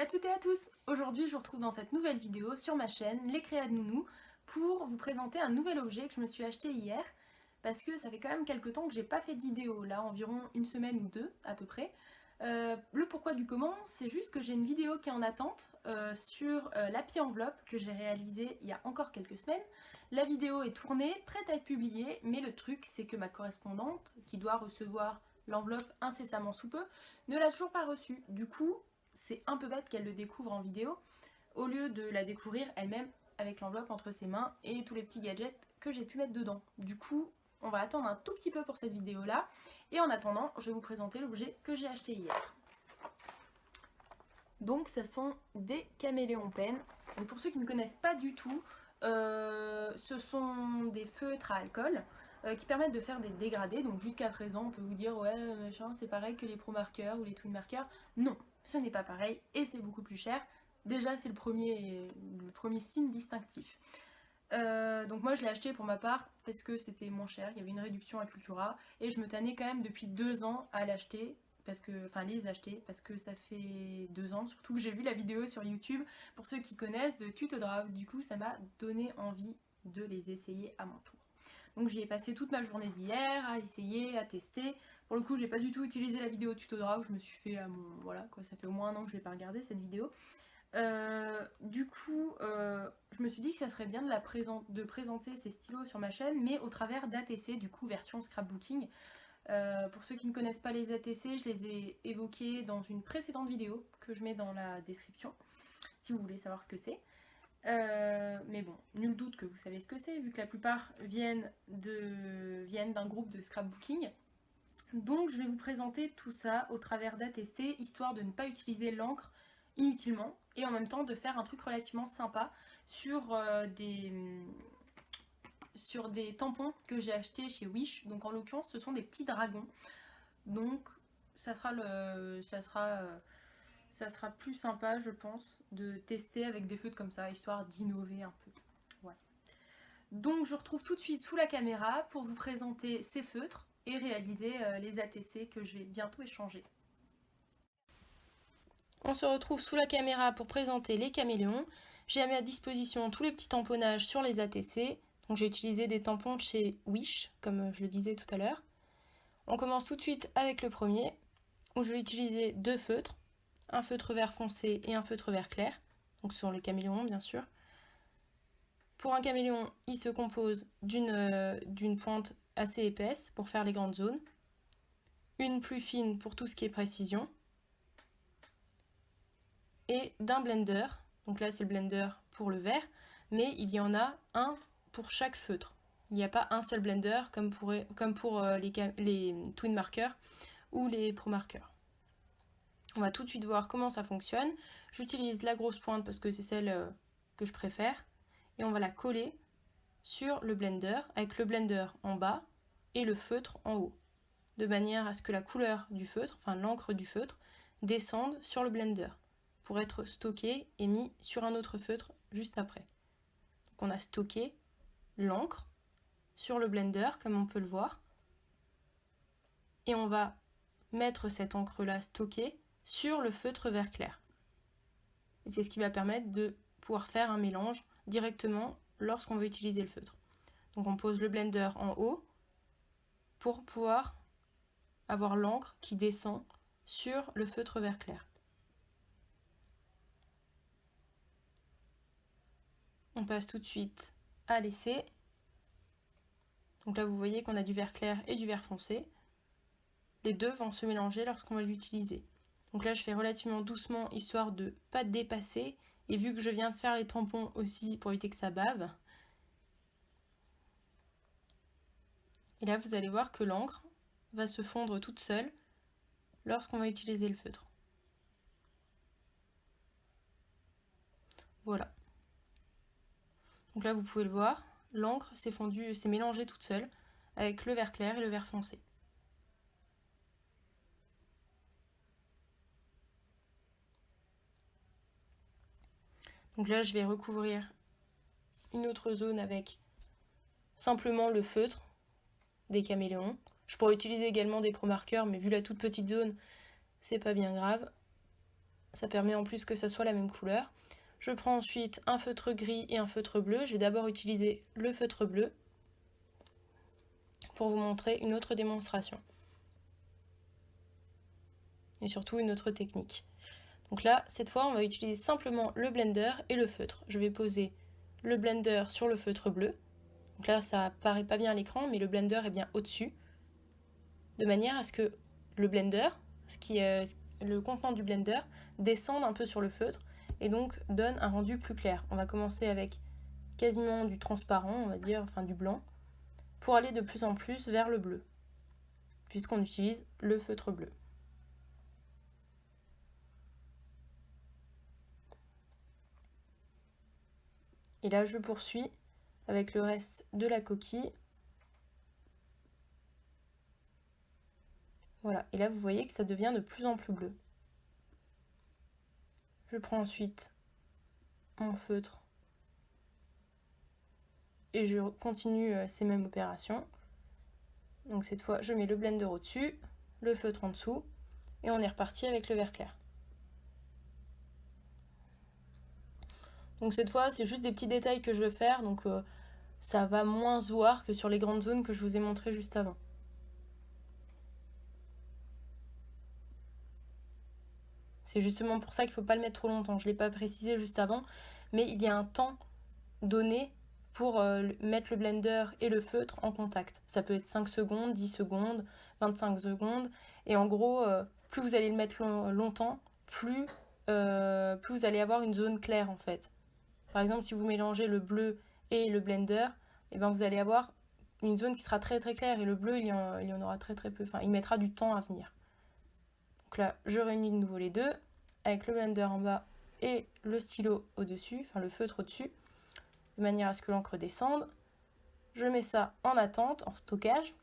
toutes et à tous. Aujourd'hui je vous retrouve dans cette nouvelle vidéo sur ma chaîne Les Créas de Nounou pour vous présenter un nouvel objet que je me suis acheté hier parce que ça fait quand même quelques temps que j'ai pas fait de vidéo, là environ une semaine ou deux à peu près. Le pourquoi du comment, c'est juste que j'ai une vidéo qui est en attente sur l'Happy Enveloppe que j'ai réalisée il y a encore quelques semaines. La vidéo est tournée, prête à être publiée, mais le truc c'est que ma correspondante, qui doit recevoir l'enveloppe incessamment sous peu, ne l'a toujours pas reçue. Du coup, c'est un peu bête qu'elle le découvre en vidéo, au lieu de la découvrir elle-même avec l'enveloppe entre ses mains et tous les petits gadgets que j'ai pu mettre dedans. Du coup, on va attendre un tout petit peu pour cette vidéo là, et en attendant, je vais vous présenter l'objet que j'ai acheté hier. Donc ce sont des caméléons pens. Donc pour ceux qui ne connaissent pas du tout, ce sont des feutres à alcool qui permettent de faire des dégradés. Donc jusqu'à présent on peut vous dire ouais machin c'est pareil que les pro marqueurs ou les twin marqueurs. Non, ce n'est pas pareil et c'est beaucoup plus cher. Déjà c'est le premier signe distinctif. Donc moi je l'ai acheté pour ma part parce que c'était moins cher, il y avait une réduction à Cultura et je me tannais quand même depuis 2 ans à l'acheter. Les acheter parce que ça fait 2 ans, surtout que j'ai vu la vidéo sur YouTube, pour ceux qui connaissent, de Tutodraft. Du coup ça m'a donné envie de les essayer à mon tour. Donc j'y ai passé toute ma journée d'hier à essayer, à tester. Pour le coup je n'ai pas du tout utilisé la vidéo Tutodraft, je me suis fait à mon... Voilà quoi, ça fait au moins un an que je n'ai pas regardé cette vidéo. Je me suis dit que ça serait bien de présenter ces stylos sur ma chaîne, mais au travers d'ATC, du coup version scrapbooking. Pour ceux qui ne connaissent pas les ATC, je les ai évoqués dans une précédente vidéo que je mets dans la description, si vous voulez savoir ce que c'est. Mais bon, nul doute que vous savez ce que c'est, vu que la plupart viennent d'un groupe de scrapbooking. Donc je vais vous présenter tout ça au travers d'ATC, histoire de ne pas utiliser l'encre inutilement, et en même temps de faire un truc relativement sympa sur des tampons que j'ai achetés chez Wish. Donc en l'occurrence ce sont des petits dragons. Donc ça sera plus sympa je pense de tester avec des feutres comme ça, histoire d'innover un peu. Voilà. Donc je retrouve tout de suite sous la caméra pour vous présenter ces feutres et réaliser les ATC que je vais bientôt échanger. On se retrouve sous la caméra pour présenter les caméléons. J'ai mis à disposition tous les petits tamponnages sur les ATC. Donc j'ai utilisé des tampons de chez Wish, comme je le disais tout à l'heure. On commence tout de suite avec le premier, où je vais utiliser 2 feutres, un feutre vert foncé et un feutre vert clair. Donc ce sont les caméléons bien sûr. Pour un caméléon, il se compose d'une pointe assez épaisse pour faire les grandes zones, une plus fine pour tout ce qui est précision, et d'un blender. Donc là c'est le blender pour le vert, mais il y en a un pour chaque feutre. Il n'y a pas un seul blender comme pour les twin marqueurs ou les pro marqueurs. On va tout de suite voir comment ça fonctionne. J'utilise la grosse pointe parce que c'est celle que je préfère, et on va la coller sur le blender avec le blender en bas et le feutre en haut, de manière à ce que la couleur du feutre, enfin l'encre du feutre, descende sur le blender pour être stocké et mis sur un autre feutre juste après. Donc on a stocké l'encre sur le blender comme on peut le voir, et on va mettre cette encre là stockée sur le feutre vert clair. Et c'est ce qui va permettre de pouvoir faire un mélange directement lorsqu'on veut utiliser le feutre. Donc on pose le blender en haut pour pouvoir avoir l'encre qui descend sur le feutre vert clair. On passe tout de suite à l'essai. Donc là vous voyez qu'on a du vert clair et du vert foncé. Les deux vont se mélanger lorsqu'on va l'utiliser. Donc là je fais relativement doucement histoire de ne pas dépasser, et vu que je viens de faire les tampons aussi pour éviter que ça bave. Et là vous allez voir que l'encre va se fondre toute seule lorsqu'on va utiliser le feutre. Voilà. Donc là vous pouvez le voir, l'encre s'est fondue, s'est mélangée toute seule avec le vert clair et le vert foncé. Donc là je vais recouvrir une autre zone avec simplement le feutre des caméléons. Je pourrais utiliser également des pro marqueurs, mais vu la toute petite zone, c'est pas bien grave. ça permet en plus que ça soit la même couleur. Je prends ensuite un feutre gris et un feutre bleu. Je vais d'abord utiliser le feutre bleu pour vous montrer une autre démonstration. Et surtout une autre technique. Donc là, cette fois, on va utiliser simplement le blender et le feutre. Je vais poser le blender sur le feutre bleu. Donc là, ça paraît pas bien à l'écran, mais le blender est bien au-dessus. De manière à ce que le blender, le contenant du blender, descende un peu sur le feutre et donc donne un rendu plus clair. On va commencer avec quasiment du transparent, on va dire, enfin du blanc, pour aller de plus en plus vers le bleu, puisqu'on utilise le feutre bleu. Et là, je poursuis avec le reste de la coquille. Voilà, et là, vous voyez que ça devient de plus en plus bleu. Je prends ensuite mon feutre et je continue ces mêmes opérations. Donc cette fois, je mets le blender au-dessus, le feutre en dessous, et on est reparti avec le vert clair. Donc cette fois, c'est juste des petits détails que je veux faire, donc ça va moins se voir que sur les grandes zones que je vous ai montrées juste avant. C'est justement pour ça qu'il ne faut pas le mettre trop longtemps. Je ne l'ai pas précisé juste avant, mais il y a un temps donné pour mettre le blender et le feutre en contact. Ça peut être 5 secondes, 10 secondes, 25 secondes. Et en gros, plus vous allez le mettre longtemps, plus vous allez avoir une zone claire en fait. Par exemple, si vous mélangez le bleu et le blender, et ben vous allez avoir une zone qui sera très très claire et le bleu il y en aura très très peu. Enfin, il mettra du temps à venir. Donc là, je réunis de nouveau les deux avec le blender en bas et le stylo au-dessus, enfin le feutre au-dessus, de manière à ce que l'encre descende. Je mets ça en attente, en stockage,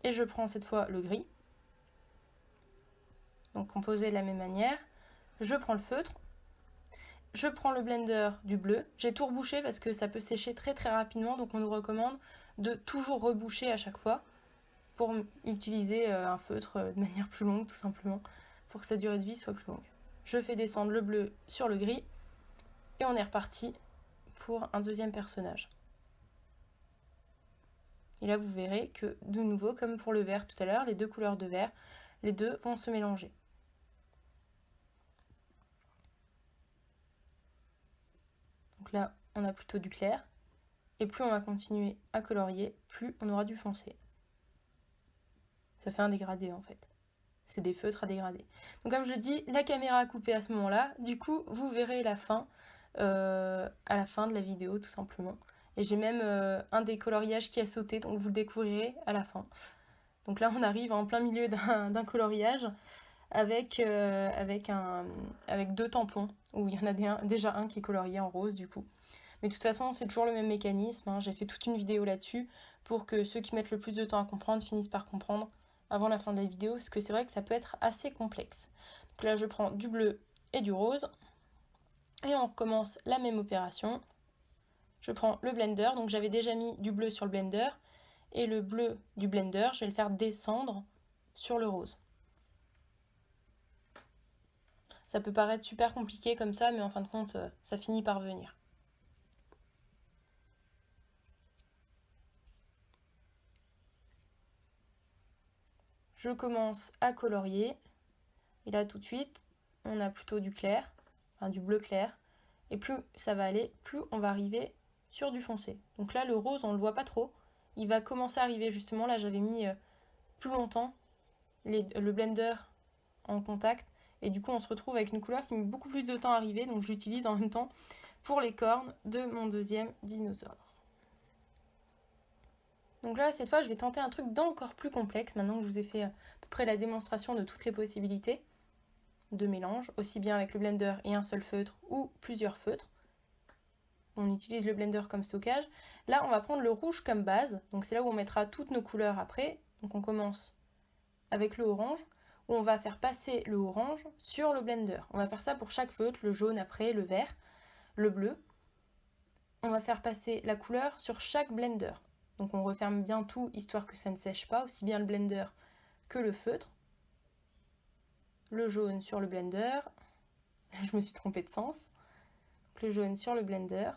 et je prends cette fois le gris. Donc composé de la même manière. Je prends le feutre. Je prends le blender du bleu. J'ai tout rebouché parce que ça peut sécher très très rapidement, donc on nous recommande de toujours reboucher à chaque fois pour utiliser un feutre de manière plus longue tout simplement, pour que sa durée de vie soit plus longue. Je fais descendre le bleu sur le gris et on est reparti pour un deuxième personnage. Et là vous verrez que de nouveau, comme pour le vert tout à l'heure, les deux couleurs de vert, les deux vont se mélanger. Donc là, on a plutôt du clair. Et plus on va continuer à colorier, plus on aura du foncé. Ça fait un dégradé en fait. C'est des feutres à dégrader. Donc comme je dis, la caméra a coupé à ce moment-là. Du coup, vous verrez la fin à la fin de la vidéo tout simplement. Et j'ai même un des coloriages qui a sauté, donc vous le découvrirez à la fin. Donc là, on arrive en plein milieu d'un coloriage avec deux tampons, où il y en a déjà un qui est colorié en rose du coup. Mais de toute façon, c'est toujours le même mécanisme, hein. J'ai fait toute une vidéo là-dessus pour que ceux qui mettent le plus de temps à comprendre finissent par comprendre avant la fin de la vidéo, parce que c'est vrai que ça peut être assez complexe. Donc là, je prends du bleu et du rose, et on recommence la même opération. Je prends le blender, donc j'avais déjà mis du bleu sur le blender, et le bleu du blender, je vais le faire descendre sur le rose. Ça peut paraître super compliqué comme ça, mais en fin de compte, ça finit par venir. Je commence à colorier, et là tout de suite, on a plutôt du clair, enfin du bleu clair, et plus ça va aller, plus on va arriver sur du foncé. Donc là, le rose, on le voit pas trop, il va commencer à arriver justement, là j'avais mis plus longtemps le blender en contact, et du coup on se retrouve avec une couleur qui met beaucoup plus de temps à arriver, donc je l'utilise en même temps pour les cornes de mon deuxième dinosaure. Donc là, cette fois, je vais tenter un truc d'encore plus complexe, maintenant que je vous ai fait à peu près la démonstration de toutes les possibilités de mélange, aussi bien avec le blender et un seul feutre ou plusieurs feutres. On utilise le blender comme stockage. Là, on va prendre le rouge comme base, donc c'est là où on mettra toutes nos couleurs après. Donc on commence avec le orange, où on va faire passer le orange sur le blender. On va faire ça pour chaque feutre, le jaune après, le vert, le bleu. On va faire passer la couleur sur chaque blender. Donc on referme bien tout, histoire que ça ne sèche pas, aussi bien le blender que le feutre. Le jaune sur le blender, je me suis trompée de sens. Donc, le jaune sur le blender.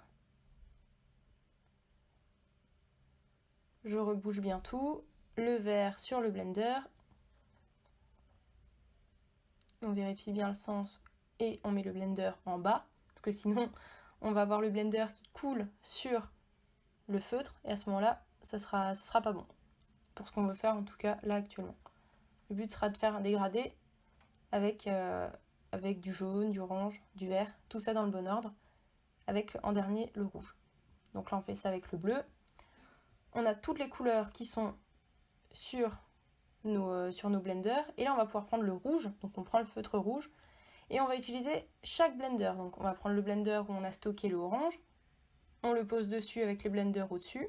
Je rebouge bien tout. Le vert sur le blender. On vérifie bien le sens et on met le blender en bas. Parce que sinon, on va avoir le blender qui coule sur le feutre. Et à ce moment-là, ça sera pas bon. Pour ce qu'on veut faire en tout cas là actuellement. Le but sera de faire un dégradé avec du jaune, du orange, du vert, tout ça dans le bon ordre, avec en dernier le rouge. Donc là on fait ça avec le bleu. On a toutes les couleurs qui sont sur nos blenders, et là on va pouvoir prendre le rouge, donc on prend le feutre rouge, et on va utiliser chaque blender. Donc on va prendre le blender où on a stocké le orange, on le pose dessus avec les blenders au-dessus,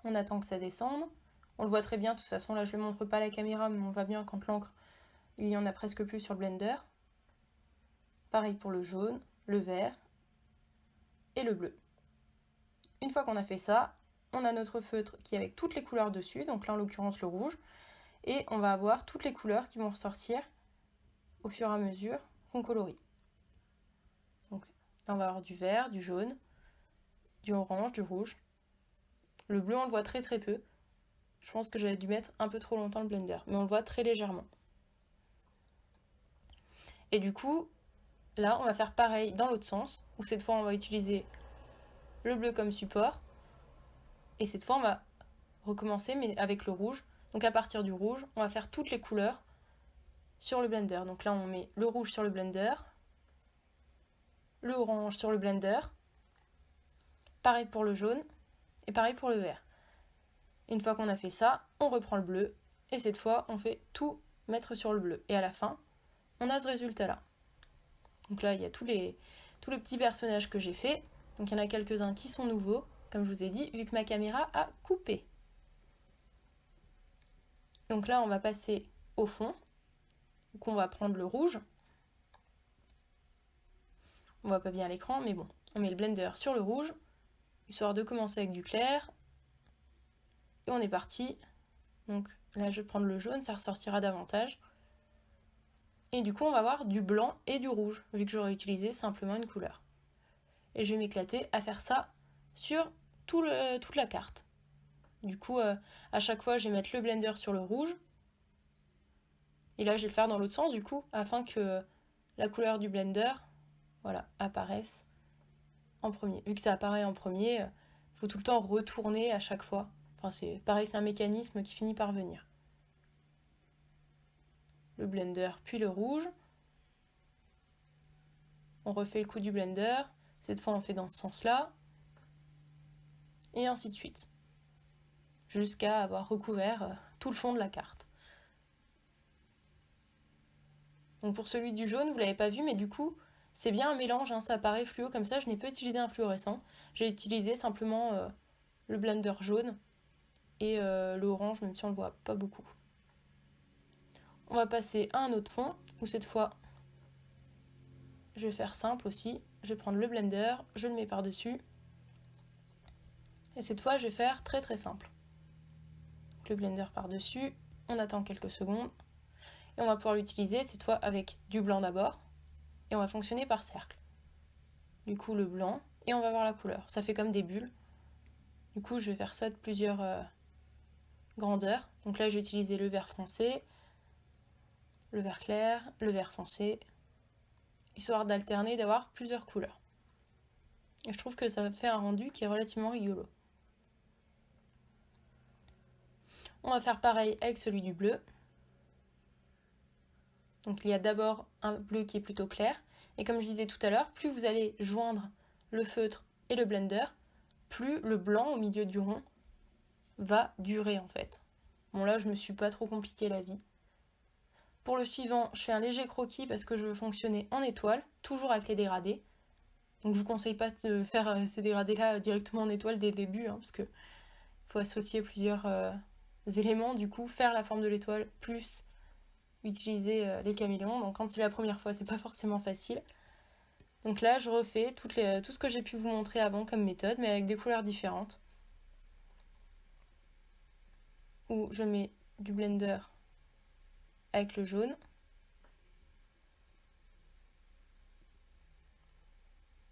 on attend que ça descende, on le voit très bien, de toute façon là je ne le montre pas à la caméra, mais on voit bien quand l'encre, il y en a presque plus sur le blender. Pareil pour le jaune, le vert et le bleu. Une fois qu'on a fait ça, on a notre feutre qui est avec toutes les couleurs dessus, donc là en l'occurrence le rouge, et on va avoir toutes les couleurs qui vont ressortir au fur et à mesure qu'on colorie. Donc là on va avoir du vert, du jaune, du orange, du rouge. Le bleu on le voit très très peu. Je pense que j'avais dû mettre un peu trop longtemps le blender, mais on le voit très légèrement. Et du coup, là on va faire pareil dans l'autre sens, où cette fois on va utiliser le bleu comme support, et cette fois on va recommencer mais avec le rouge. Donc à partir du rouge, on va faire toutes les couleurs sur le blender. Donc là on met le rouge sur le blender, le orange sur le blender, pareil pour le jaune et pareil pour le vert. Une fois qu'on a fait ça, on reprend le bleu et cette fois on fait tout mettre sur le bleu. Et à la fin, on a ce résultat là. Donc là il y a tous les petits personnages que j'ai fait. Donc il y en a quelques-uns qui sont nouveaux, comme je vous ai dit, vu que ma caméra a coupé. Donc là on va passer au fond. Donc on va prendre le rouge. On voit pas bien l'écran, mais bon. On met le blender sur le rouge, histoire de commencer avec du clair. Et on est parti. Donc là je vais prendre le jaune, ça ressortira davantage. Et du coup on va avoir du blanc et du rouge, vu que j'aurais utilisé simplement une couleur. Et je vais m'éclater à faire ça sur toute la carte. Du coup à chaque fois je vais mettre le blender sur le rouge. Et là je vais le faire dans l'autre sens du coup, afin que la couleur du blender, voilà, apparaisse en premier. Vu que ça apparaît en premier, il faut tout le temps retourner à chaque fois. Enfin c'est pareil, c'est un mécanisme qui finit par venir. Le blender puis le rouge. On refait le coup du blender. Cette fois on fait dans ce sens-là. Et ainsi de suite. Jusqu'à avoir recouvert tout le fond de la carte. Donc pour celui du jaune, vous l'avez pas vu, mais du coup, c'est bien un mélange, hein, ça apparaît fluo comme ça. Je n'ai pas utilisé un fluorescent. J'ai utilisé simplement le blender jaune et le orange, même si on le voit pas beaucoup. On va passer à un autre fond, où cette fois, je vais faire simple aussi. Je vais prendre le blender, je le mets par-dessus. Et cette fois, je vais faire très très simple. Donc, le blender par-dessus, on attend quelques secondes. Et on va pouvoir l'utiliser cette fois avec du blanc d'abord. Et on va fonctionner par cercle. Du coup, le blanc, et on va voir la couleur. Ça fait comme des bulles. Du coup, je vais faire ça de plusieurs grandeurs. Donc là, je vais utiliser le vert foncé, le vert clair, le vert foncé, histoire d'alterner, d'avoir plusieurs couleurs. Et je trouve que ça fait un rendu qui est relativement rigolo. On va faire pareil avec celui du bleu. Donc il y a d'abord un bleu qui est plutôt clair. Et comme je disais tout à l'heure, plus vous allez joindre le feutre et le blender, plus le blanc au milieu du rond va durer en fait. Bon là je me suis pas trop compliqué la vie. Pour le suivant, je fais un léger croquis parce que je veux fonctionner en étoile, toujours avec les dégradés. Donc je vous conseille pas de faire ces dégradés là directement en étoile dès le début, hein, parce que faut associer plusieurs éléments, du coup faire la forme de l'étoile plus utiliser les caméléons. Donc quand c'est la première fois, c'est pas forcément facile. Donc là, je refais tout ce que j'ai pu vous montrer avant comme méthode, mais avec des couleurs différentes. Où je mets du blender avec le jaune.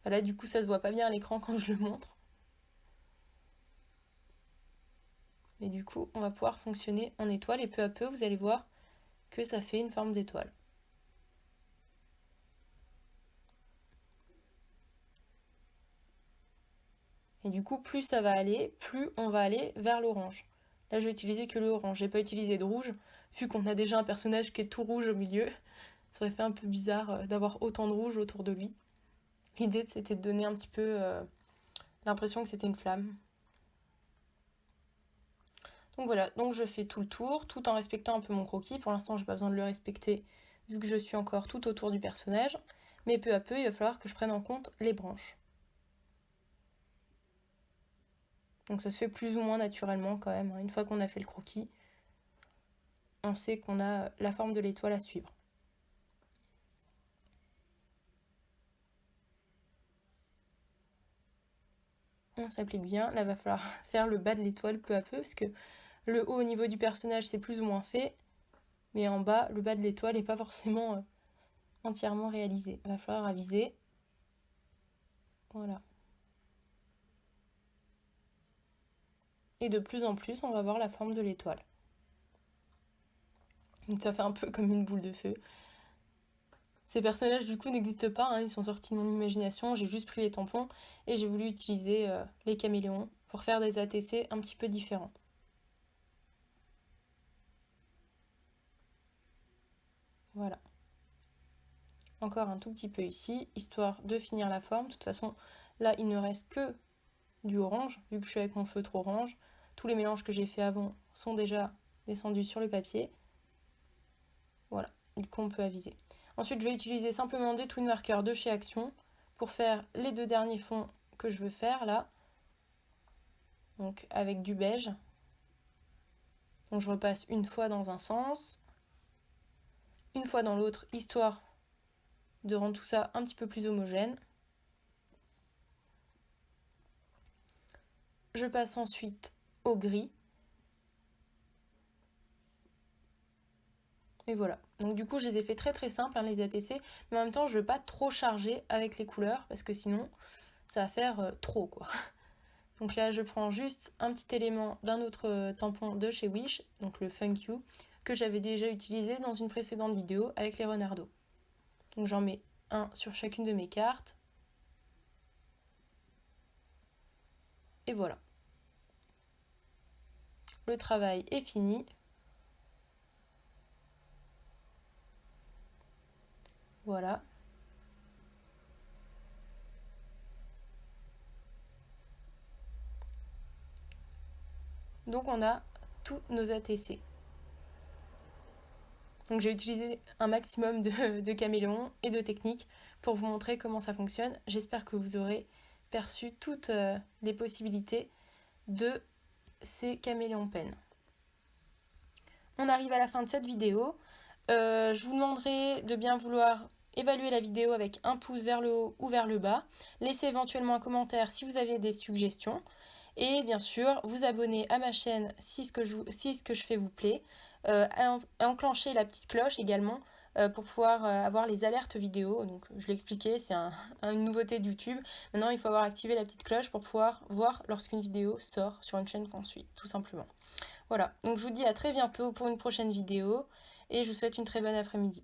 Voilà, du coup ça se voit pas bien à l'écran quand je le montre. Mais du coup, on va pouvoir fonctionner en étoile et peu à peu, vous allez voir que ça fait une forme d'étoile. Et du coup, plus ça va aller, plus on va aller vers l'orange. Là, je vais utiliser que le orange. J'ai pas utilisé de rouge, vu qu'on a déjà un personnage qui est tout rouge au milieu. Ça aurait fait un peu bizarre d'avoir autant de rouge autour de lui. L'idée, c'était de donner un petit peu l'impression que c'était une flamme. Donc voilà, donc je fais tout le tour, tout en respectant un peu mon croquis. Pour l'instant, j'ai pas besoin de le respecter, vu que je suis encore tout autour du personnage. Mais peu à peu, il va falloir que je prenne en compte les branches. Donc ça se fait plus ou moins naturellement quand même. Une fois qu'on a fait le croquis, on sait qu'on a la forme de l'étoile à suivre. On s'applique bien. Là, va falloir faire le bas de l'étoile peu à peu, parce que le haut au niveau du personnage, c'est plus ou moins fait. Mais en bas, le bas de l'étoile n'est pas forcément entièrement réalisé. Il va falloir aviser. Voilà. Et de plus en plus, on va voir la forme de l'étoile. Donc ça fait un peu comme une boule de feu. Ces personnages du coup n'existent pas, hein, ils sont sortis de mon imagination, j'ai juste pris les tampons et j'ai voulu utiliser les caméléons pour faire des ATC un petit peu différents. Voilà. Encore un tout petit peu ici, histoire de finir la forme. De toute façon, là il ne reste que du orange, vu que je suis avec mon feutre orange. Tous les mélanges que j'ai fait avant sont déjà descendus sur le papier. Voilà, du coup on peut aviser. Ensuite je vais utiliser simplement des twin markers de chez Action pour faire les deux derniers fonds que je veux faire là. Donc avec du beige. Donc je repasse une fois dans un sens, une fois dans l'autre, histoire de rendre tout ça un petit peu plus homogène. Je passe ensuite au gris. Et voilà. Donc du coup, je les ai fait très très simples, hein, les ATC, mais en même temps, je ne veux pas trop charger avec les couleurs, parce que sinon, ça va faire trop, quoi. Donc là, je prends juste un petit élément d'un autre tampon de chez Wish, donc le Funk You, que j'avais déjà utilisé dans une précédente vidéo avec les renardos. Donc j'en mets un sur chacune de mes cartes. Et voilà. Le travail est fini. Voilà. Donc on a tous nos ATC. Donc j'ai utilisé un maximum de caméléons et de techniques pour vous montrer comment ça fonctionne. J'espère que vous aurez perçu toutes les possibilités de ces caméléons pen. On arrive à la fin de cette vidéo. Je vous demanderai de bien vouloir évaluer la vidéo avec un pouce vers le haut ou vers le bas. Laissez éventuellement un commentaire si vous avez des suggestions. Et bien sûr, vous abonner à ma chaîne si ce que je fais vous plaît. Enclencher la petite cloche également pour pouvoir avoir les alertes vidéo. Donc je l'ai expliqué, c'est une nouveauté de YouTube. Maintenant, il faut avoir activé la petite cloche pour pouvoir voir lorsqu'une vidéo sort sur une chaîne qu'on suit, tout simplement. Voilà, donc je vous dis à très bientôt pour une prochaine vidéo et je vous souhaite une très bonne après-midi.